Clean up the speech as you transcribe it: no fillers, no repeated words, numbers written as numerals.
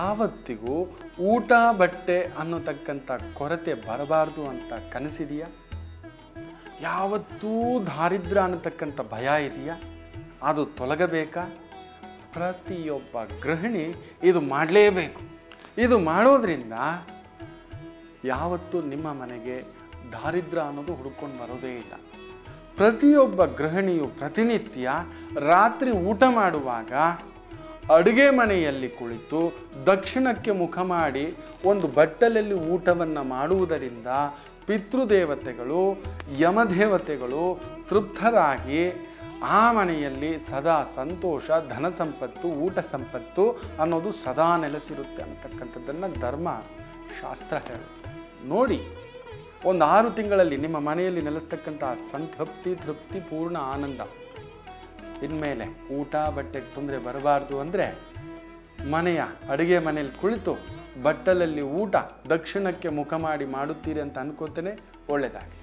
ಯಾವತ್ತಿಗೂ ಊಟ ಬಟ್ಟೆ ಅನ್ನೋತಕ್ಕಂಥ ಕೊರತೆ ಬರಬಾರ್ದು ಅಂತ ಕನಸಿದೆಯಾ? ಯಾವತ್ತೂ ದಾರಿದ್ರ್ಯ ಅನ್ನತಕ್ಕಂಥ ಭಯ ಇದೆಯಾ? ಅದು ತೊಲಗಬೇಕಾ? ಪ್ರತಿಯೊಬ್ಬ ಗೃಹಿಣಿ ಇದು ಮಾಡಲೇಬೇಕು. ಇದು ಮಾಡೋದ್ರಿಂದ ಯಾವತ್ತೂ ನಿಮ್ಮ ಮನೆಗೆ ದಾರಿದ್ರ್ಯ ಅನ್ನೋದು ಹುಡ್ಕೊಂಡು ಬರೋದೇ ಇಲ್ಲ. ಪ್ರತಿಯೊಬ್ಬ ಗೃಹಿಣಿಯು ಪ್ರತಿನಿತ್ಯ ರಾತ್ರಿ ಊಟ ಮಾಡುವಾಗ ಅಡುಗೆ ಮನೆಯಲ್ಲಿ ಕುಳಿತು ದಕ್ಷಿಣಕ್ಕೆ ಮುಖ ಮಾಡಿ ಒಂದು ಬಟ್ಟಲಲ್ಲಿ ಊಟವನ್ನು ಮಾಡುವುದರಿಂದ ಪಿತೃದೇವತೆಗಳು ಯಮದೇವತೆಗಳು ತೃಪ್ತರಾಗಿ ಆ ಮನೆಯಲ್ಲಿ ಸದಾ ಸಂತೋಷ, ಧನ ಸಂಪತ್ತು, ಊಟ ಸಂಪತ್ತು ಅನ್ನೋದು ಸದಾ ನೆಲೆಸಿರುತ್ತೆ ಅನ್ನತಕ್ಕಂಥದ್ದನ್ನು ಧರ್ಮ ಶಾಸ್ತ್ರ ಹೇಳುತ್ತೆ. ನೋಡಿ, ಒಂದು 6 ತಿಂಗಳಲ್ಲಿ ನಿಮ್ಮ ಮನೆಯಲ್ಲಿ ನೆಲೆಸ್ತಕ್ಕಂಥ ಸಂತೃಪ್ತಿ, ತೃಪ್ತಿ, ಪೂರ್ಣ ಆನಂದ. ಇನ್ಮೇಲೆ ಊಟ ಬಟ್ಟೆಗೆ ತೊಂದರೆ ಬರಬಾರ್ದು ಅಂದರೆ ಮನೆಯ ಅಡುಗೆ ಮನೆಯಲ್ಲಿ ಕುಳಿತು ಬಟ್ಟಲಲ್ಲಿ ಊಟ ದಕ್ಷಿಣಕ್ಕೆ ಮುಖ ಮಾಡಿ ಮಾಡುತ್ತೀರಿ ಅಂತ ಅನ್ಕೋತೇನೆ. ಒಳ್ಳೆಯದಾಗಿ.